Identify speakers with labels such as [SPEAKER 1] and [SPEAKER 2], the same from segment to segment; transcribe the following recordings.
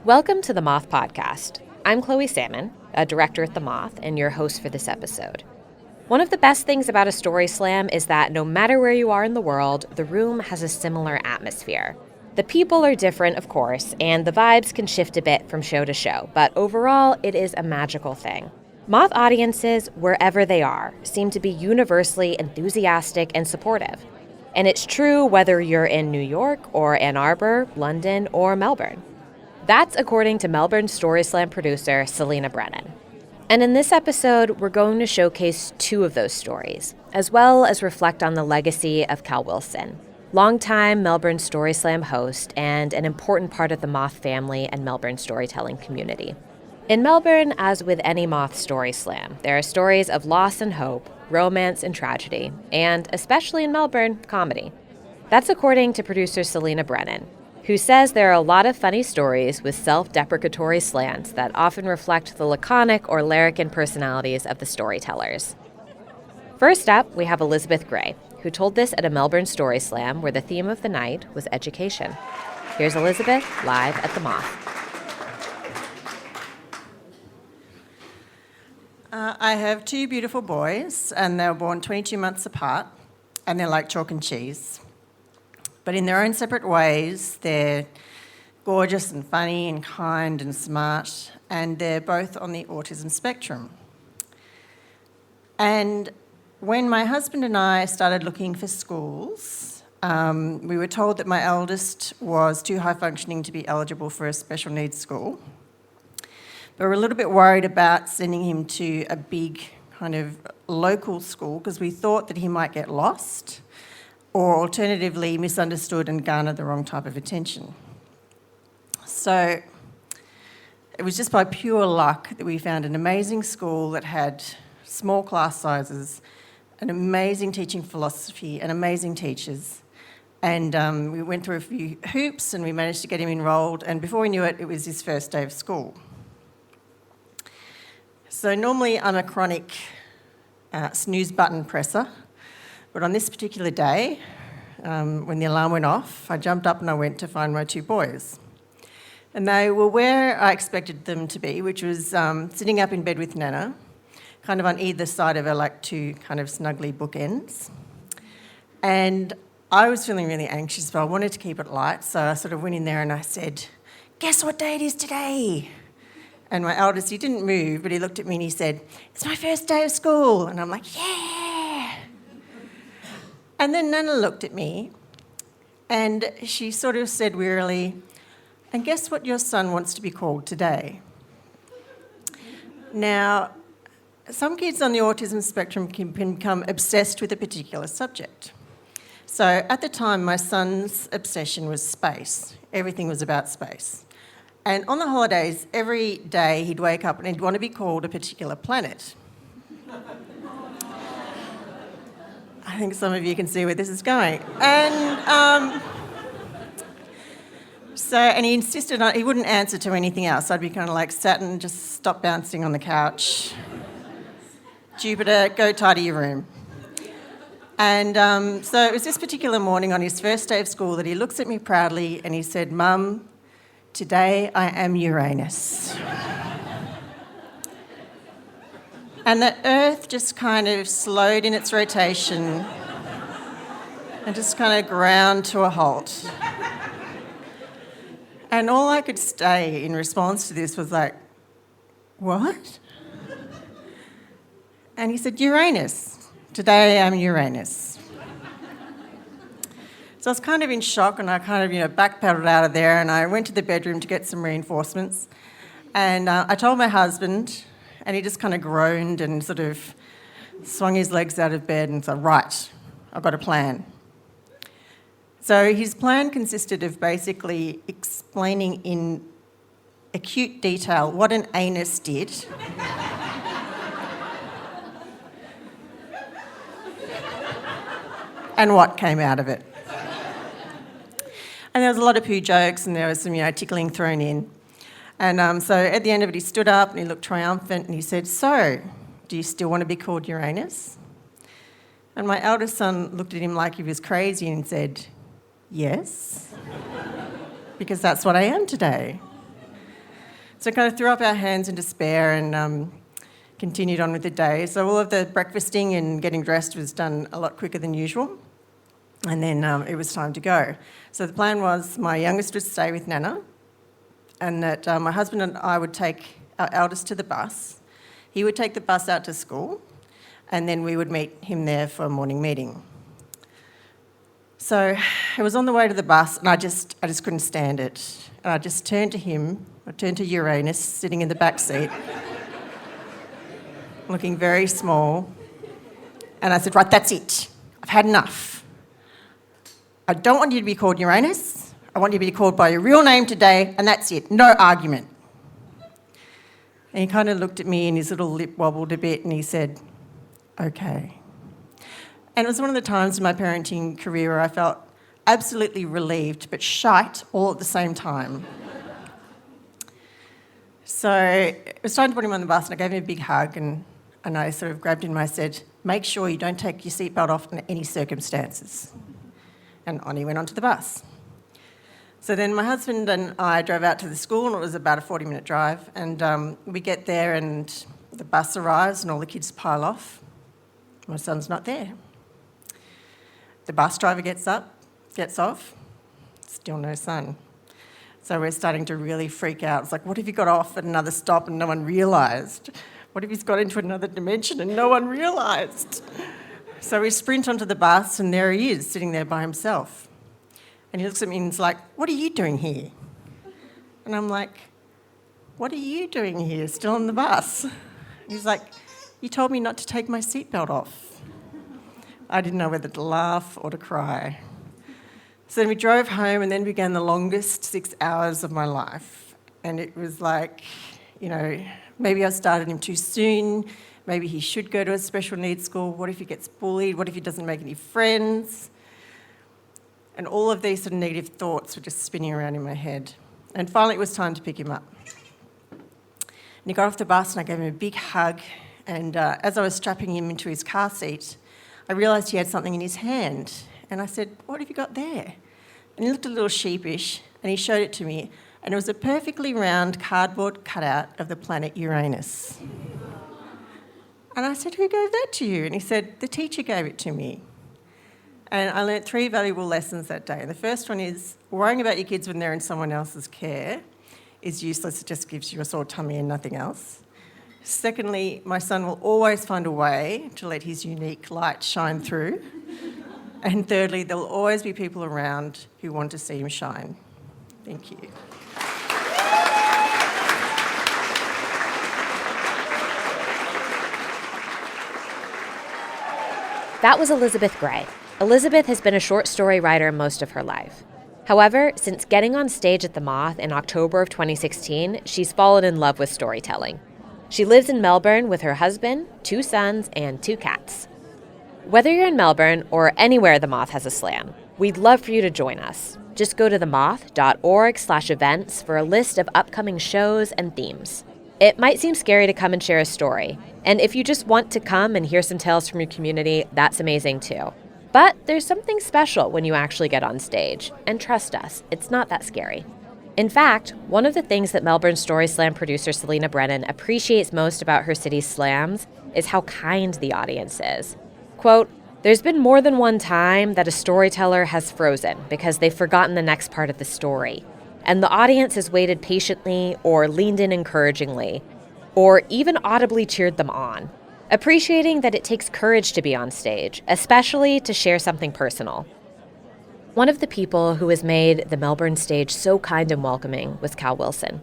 [SPEAKER 1] Welcome to the Moth podcast. I'm Chloe Salmon, a director at the Moth, and your host for this episode. One of the best things about a story slam is that no matter where you are in the world, the room has a similar atmosphere. The people are different, of course, and the vibes can shift a bit from show to show, but overall, it is a magical thing. Moth audiences, wherever they are, seem to be universally enthusiastic and supportive. And it's true whether you're in New York or Ann Arbor, London, or Melbourne. That's according to Melbourne Story Slam producer Selena Brennan. And in this episode, we're going to showcase two of those stories, as well as reflect on the legacy of Cal Wilson, longtime Melbourne Story Slam host and an important part of the Moth family and Melbourne storytelling community. In Melbourne, as with any Moth Story Slam, there are stories of loss and hope, romance and tragedy, and, especially in Melbourne, comedy. That's according to producer Selena Brennan, who says there are a lot of funny stories with self-deprecatory slants that often reflect the laconic or larrikin personalities of the storytellers. First up, we have Elizabeth Gray, who told this at a Melbourne Story Slam where the theme of the night was education. Here's Elizabeth live at the Moth.
[SPEAKER 2] I have two beautiful boys, and they were born 22 months apart, and they're like chalk and cheese. But in their own separate ways, they're gorgeous and funny and kind and smart, and they're both on the autism spectrum. And when my husband and I started looking for schools, we were told that my eldest was too high functioning to be eligible for a special needs school. But we're a little bit worried about sending him to a big kind of local school because we thought that he might get lost or alternatively misunderstood and garner the wrong type of attention. So it was just by pure luck that we found an amazing school that had small class sizes, an amazing teaching philosophy, and amazing teachers. And we went through a few hoops and we managed to get him enrolled, and before we knew it, it was his first day of school. So normally I'm a chronic snooze button presser, but on this particular day, when the alarm went off, I jumped up and I went to find my two boys. And they were where I expected them to be, which was sitting up in bed with Nana, kind of on either side of her, like two kind of snuggly bookends. And I was feeling really anxious, but I wanted to keep it light, so I sort of went in there and I said, "Guess what day it is today?" And my eldest, he didn't move, but he looked at me and he said, "It's my first day of school." And I'm like, "Yeah." And then Nana looked at me and she sort of said wearily, "And guess what your son wants to be called today?" Now, some kids on the autism spectrum can become obsessed with a particular subject. So at the time, my son's obsession was space. Everything was about space. And on the holidays, every day he'd wake up and he'd want to be called a particular planet. I think some of you can see where this is going. And and he insisted he wouldn't answer to anything else. I'd be kind of like, Saturn, just stop bouncing on the couch. Jupiter, go tidy your room. And so it was this particular morning on his first day of school that he looks at me proudly and he said, "Mum, today I am Uranus." And the Earth just kind of slowed in its rotation and just kind of ground to a halt. And all I could say in response to this was like, "What?" And he said, "Uranus. Today I'm Uranus." So I was kind of in shock and I kind of, backpedaled out of there and I went to the bedroom to get some reinforcements. And I told my husband and he just kind of groaned and sort of swung his legs out of bed and said, "Right, I've got a plan." So his plan consisted of basically explaining in acute detail what an anus did and what came out of it. And there was a lot of poo jokes and there was some, tickling thrown in. And so at the end of it, he stood up and he looked triumphant and he said, "So, do you still want to be called Uranus?" And my eldest son looked at him like he was crazy and said, "Yes, because that's what I am today." So kind of threw up our hands in despair and continued on with the day. So all of the breakfasting and getting dressed was done a lot quicker than usual. And then it was time to go. So the plan was my youngest would stay with Nana, and that my husband and I would take our eldest to the bus. He would take the bus out to school, and then we would meet him there for a morning meeting. So it was on the way to the bus, and I just couldn't stand it. And I just turned to him. I turned to Uranus, sitting in the back seat, looking very small. And I said, right, that's it. I've had enough. I don't want you to be called Uranus. I want you to be called by your real name today, and that's it. No argument. And he kind of looked at me and his little lip wobbled a bit and he said, okay. And it was one of the times in my parenting career where I felt absolutely relieved but shite all at the same time. So it was time to put him on the bus and I gave him a big hug and I sort of grabbed him and I said, make sure you don't take your seatbelt off in any circumstances. And on he went onto the bus. So then my husband and I drove out to the school and it was about a 40-minute drive and we get there and the bus arrives and all the kids pile off. My son's not there. The bus driver gets off, still no son. So we're starting to really freak out. It's like, what if he got off at another stop and no one realised? What if he's got into another dimension and no one realised? So we sprint onto the bus and there he is, sitting there by himself. And he looks at me and he's like, what are you doing here? And I'm like, what are you doing here, still on the bus? And he's like, you told me not to take my seatbelt off. I didn't know whether to laugh or to cry. So then we drove home and then began the longest 6 hours of my life. And it was like, maybe I started him too soon. Maybe he should go to a special needs school. What if he gets bullied? What if he doesn't make any friends? And all of these sort of negative thoughts were just spinning around in my head. And finally it was time to pick him up. And he got off the bus and I gave him a big hug. And as I was strapping him into his car seat, I realised he had something in his hand. And I said, what have you got there? And he looked a little sheepish and he showed it to me. And it was a perfectly round cardboard cutout of the planet Uranus. And I said, who gave that to you? And he said, the teacher gave it to me. And I learnt 3 valuable lessons that day. And the first one is worrying about your kids when they're in someone else's care is useless. It just gives you a sore tummy and nothing else. Secondly, my son will always find a way to let his unique light shine through. And thirdly, there will always be people around who want to see him shine. Thank you.
[SPEAKER 1] That was Elizabeth Gray. Elizabeth has been a short story writer most of her life. However, since getting on stage at the Moth in October of 2016, she's fallen in love with storytelling. She lives in Melbourne with her husband, 2 sons, and 2 cats. Whether you're in Melbourne or anywhere the Moth has a slam, we'd love for you to join us. Just go to themoth.org/events for a list of upcoming shows and themes. It might seem scary to come and share a story, and if you just want to come and hear some tales from your community, that's amazing too. But there's something special when you actually get on stage, and trust us, it's not that scary. In fact, one of the things that Melbourne Story Slam producer Selena Brennan appreciates most about her city's slams is how kind the audience is. Quote, there's been more than one time that a storyteller has frozen because they've forgotten the next part of the story, and the audience has waited patiently or leaned in encouragingly, or even audibly cheered them on. Appreciating that it takes courage to be on stage, especially to share something personal. One of the people who has made the Melbourne stage so kind and welcoming was Cal Wilson.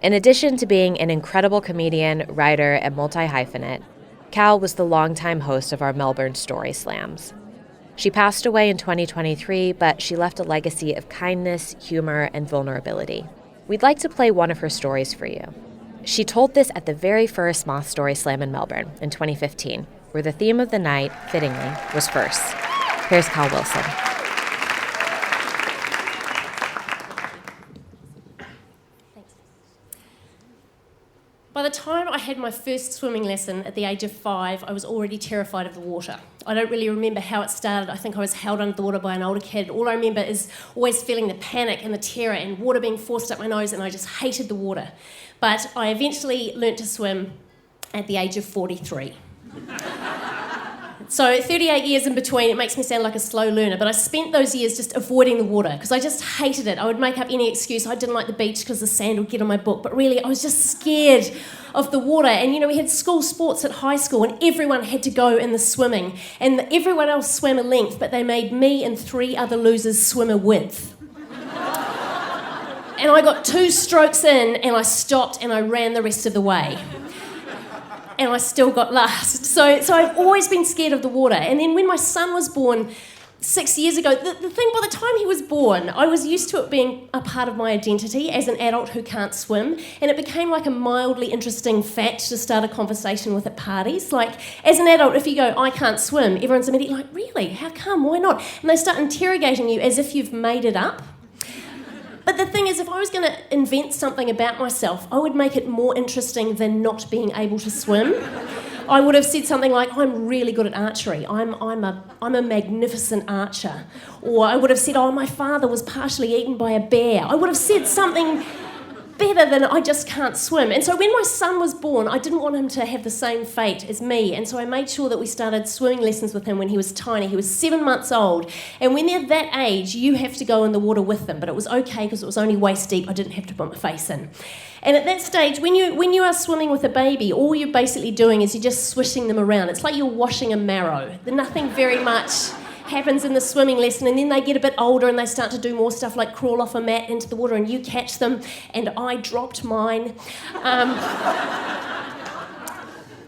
[SPEAKER 1] In addition to being an incredible comedian, writer, and multi-hyphenate, Cal was the longtime host of our Melbourne Story Slams. She passed away in 2023, but she left a legacy of kindness, humor, and vulnerability. We'd like to play one of her stories for you. She told this at the very first Moth Story Slam in Melbourne in 2015, where the theme of the night, fittingly, was first. Here's Cal Wilson.
[SPEAKER 3] By the time I had my first swimming lesson at the age of 5, I was already terrified of the water. I don't really remember how it started. I think I was held under the water by an older kid. All I remember is always feeling the panic and the terror and water being forced up my nose, and I just hated the water. But I eventually learnt to swim at the age of 43. So 38 years in between, it makes me sound like a slow learner, but I spent those years just avoiding the water because I just hated it. I would make up any excuse. I didn't like the beach because the sand would get on my book, but really I was just scared of the water. And we had school sports at high school and everyone had to go in the swimming, and everyone else swam a length, but they made me and 3 other losers swim a width. And I got 2 strokes in and I stopped and I ran the rest of the way. And I still got last. So I've always been scared of the water. And then when my son was born 6 years ago, the thing, by the time he was born, I was used to it being a part of my identity as an adult who can't swim. And it became like a mildly interesting fact to start a conversation with at parties. Like, as an adult, if you go, I can't swim, everyone's immediately like, really? How come? Why not? And they start interrogating you as if you've made it up. But the thing is, if I was going to invent something about myself, I would make it more interesting than not being able to swim. I would have said something like, I'm really good at archery. I'm a magnificent archer. Or I would have said, my father was partially eaten by a bear. I would have said something better than I just can't swim. And so when my son was born, I didn't want him to have the same fate as me. And so I made sure that we started swimming lessons with him when he was tiny. He was 7 months old. And when they're that age, you have to go in the water with them. But it was okay because it was only waist deep. I didn't have to put my face in. And at that stage, when you are swimming with a baby, all you're basically doing is you're just swishing them around. It's like you're washing a marrow. There's nothing very much happens in the swimming lesson, and then they get a bit older and they start to do more stuff like crawl off a mat into the water and you catch them, and I dropped mine.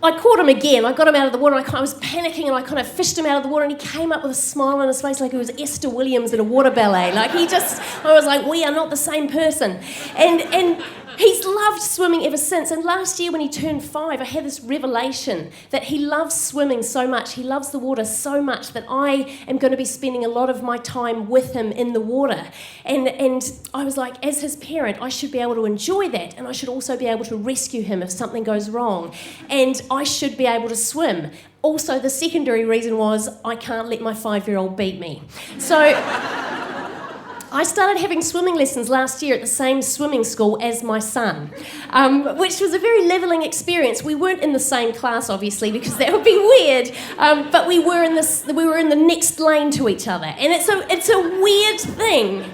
[SPEAKER 3] I caught him again. I got him out of the water and I was panicking and I kind of fished him out of the water and he came up with a smile on his face like he was Esther Williams at a water ballet. I was like, we are not the same person. And he's loved swimming ever since. And last year when he turned 5, I had this revelation that he loves swimming so much, he loves the water so much that I am going to be spending a lot of my time with him in the water. And I was like, as his parent, I should be able to enjoy that, and I should also be able to rescue him if something goes wrong. And I should be able to swim. Also, the secondary reason was I can't let my 5-year-old beat me. So I started having swimming lessons last year at the same swimming school as my son, which was a very levelling experience. We weren't in the same class, obviously, because that would be weird. But we were in the next lane to each other, and it's a weird thing.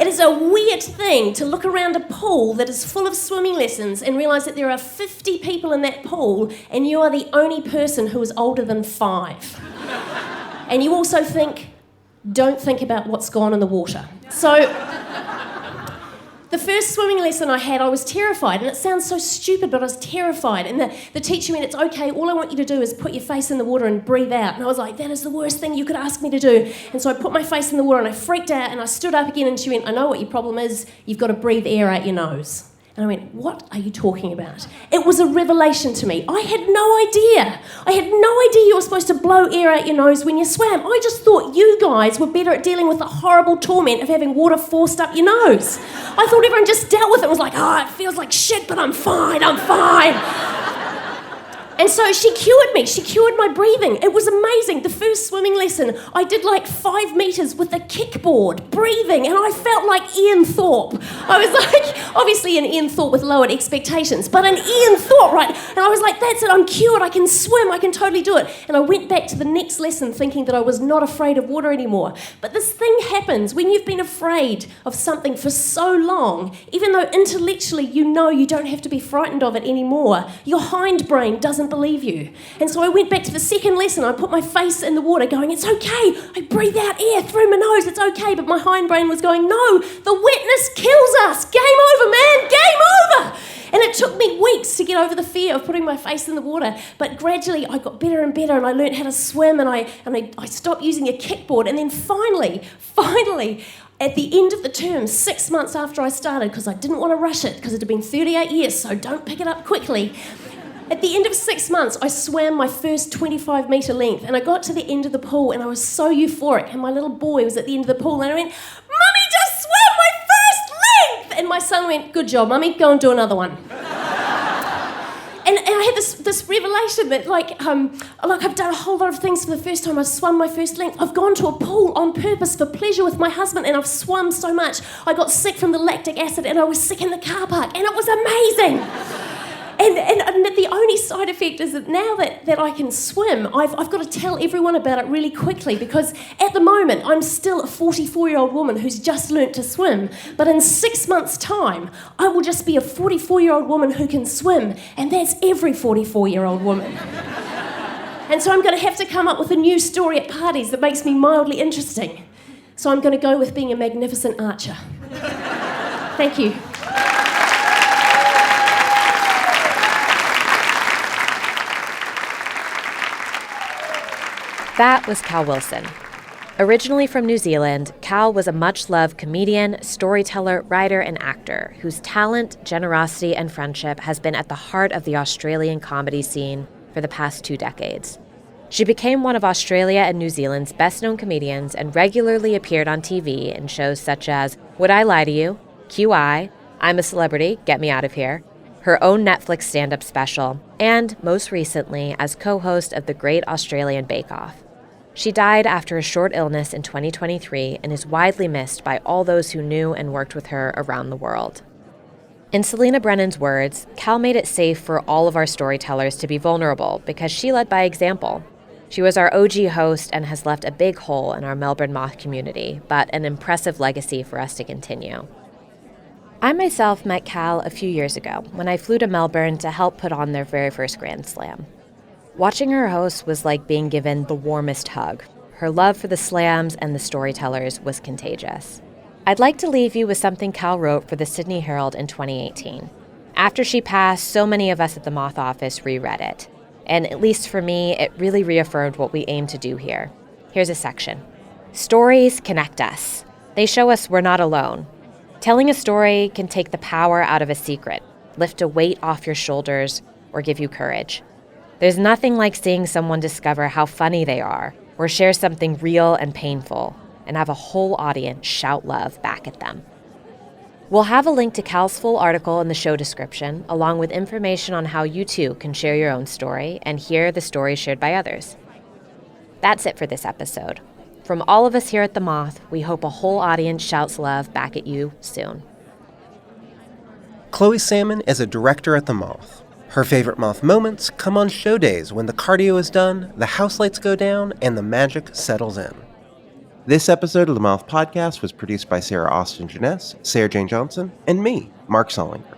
[SPEAKER 3] It is a weird thing to look around a pool that is full of swimming lessons and realise that there are 50 people in that pool, and you are the only person who is older than 5. And you also think, don't think about what's gone in the water. So the first swimming lesson I had, I was terrified, and it sounds so stupid, but I was terrified. And the teacher went, it's okay, all I want you to do is put your face in the water and breathe out. And I was like, that is the worst thing you could ask me to do. And so I put my face in the water and I freaked out and I stood up again, and she went, I know what your problem is, you've got to breathe air out your nose. And I went, what are you talking about? It was a revelation to me. I had no idea. I had no idea you were supposed to blow air out your nose when you swam. I just thought you guys were better at dealing with the horrible torment of having water forced up your nose. I thought everyone just dealt with it. It was like, it feels like shit, but I'm fine. And so she cured me. She cured my breathing. It was amazing. The first swimming lesson, I did like 5 metres with a kickboard, breathing, and I felt like Ian Thorpe. I was like, obviously an Ian Thorpe with lowered expectations, but an Ian Thorpe, right? And I was like, that's it, I'm cured, I can swim, I can totally do it. And I went back to the next lesson thinking that I was not afraid of water anymore. But this thing happens when you've been afraid of something for so long, even though intellectually you know you don't have to be frightened of it anymore, your hindbrain doesn't believe you. And so I went back to the second lesson. I put my face in the water going, it's okay. I breathe out air through my nose. It's okay. But my hindbrain was going, no, the wetness kills us. Game over, man. Game over. And it took me weeks to get over the fear of putting my face in the water. But gradually I got better and better, and I learned how to swim, and I stopped using a kickboard. And then finally, at the end of the term, 6 months after I started, because I didn't want to rush it, because it had been 38 years, so don't pick it up quickly. At the end of 6 months, I swam my first 25-metre length, and I got to the end of the pool, and I was so euphoric, and my little boy was at the end of the pool, and I went, Mummy just swam my first length! And my son went, good job, Mummy, go and do another one. I had this revelation that like I've done a whole lot of things for the first time. I've swum my first length. I've gone to a pool on purpose for pleasure with my husband, and I've swum so much. I got sick from the lactic acid, and I was sick in the car park, and it was amazing. And the only side effect is that now that I can swim, I've got to tell everyone about it really quickly, because at the moment I'm still a 44-year-old woman who's just learnt to swim. But in 6 months' time, I will just be a 44-year-old woman who can swim, and that's every 44-year-old woman. And so I'm going to have to come up with a new story at parties that makes me mildly interesting. So I'm going to go with being a magnificent archer. Thank you.
[SPEAKER 1] That was Cal Wilson. Originally from New Zealand, Cal was a much-loved comedian, storyteller, writer, and actor whose talent, generosity, and friendship has been at the heart of the Australian comedy scene for the past 2 decades. She became one of Australia and New Zealand's best-known comedians and regularly appeared on TV in shows such as Would I Lie to You?, QI, I'm a Celebrity, Get Me Out of Here, her own Netflix stand-up special, and most recently as co-host of the Great Australian Bake Off. She died after a short illness in 2023 and is widely missed by all those who knew and worked with her around the world. In Selena Brennan's words, Cal made it safe for all of our storytellers to be vulnerable because she led by example. She was our OG host and has left a big hole in our Melbourne Moth community, but an impressive legacy for us to continue. I myself met Cal a few years ago when I flew to Melbourne to help put on their very first Grand Slam. Watching her host was like being given the warmest hug. Her love for the slams and the storytellers was contagious. I'd like to leave you with something Cal wrote for the Sydney Herald in 2018. After she passed, so many of us at the Moth office reread it. And at least for me, it really reaffirmed what we aim to do here. Here's a section. Stories connect us. They show us we're not alone. Telling a story can take the power out of a secret, lift a weight off your shoulders, or give you courage. There's nothing like seeing someone discover how funny they are, or share something real and painful, and have a whole audience shout love back at them. We'll have a link to Cal's full article in the show description, along with information on how you too can share your own story and hear the stories shared by others. That's it for this episode. From all of us here at The Moth, we hope a whole audience shouts love back at you soon.
[SPEAKER 4] Chloe Salmon is a director at The Moth. Her favorite Moth moments come on show days when the cardio is done, the house lights go down, and the magic settles in. This episode of the Moth Podcast was produced by Sarah Austin Jeunesse, Sarah Jane Johnson, and me, Mark Solinger.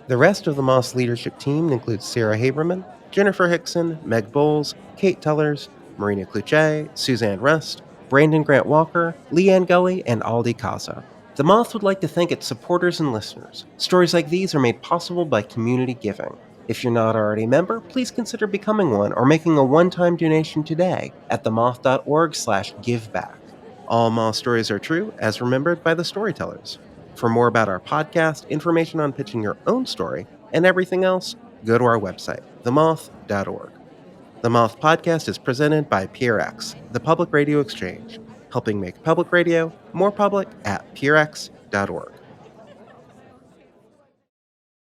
[SPEAKER 4] The rest of the Moth's leadership team includes Sarah Haberman, Jennifer Hickson, Meg Bowles, Kate Tellers, Marina Cluche, Suzanne Rust, Brandon Grant Walker, Leanne Gully, and Aldi Casa. The Moth would like to thank its supporters and listeners. Stories like these are made possible by community giving. If you're not already a member, please consider becoming one or making a one-time donation today at themoth.org/giveback. All Moth stories are true, as remembered by the Storytellers. For more about our podcast, information on pitching your own story, and everything else, go to our website, themoth.org. The Moth Podcast is presented by PRX, the Public Radio Exchange, helping make public radio more public at prx.org.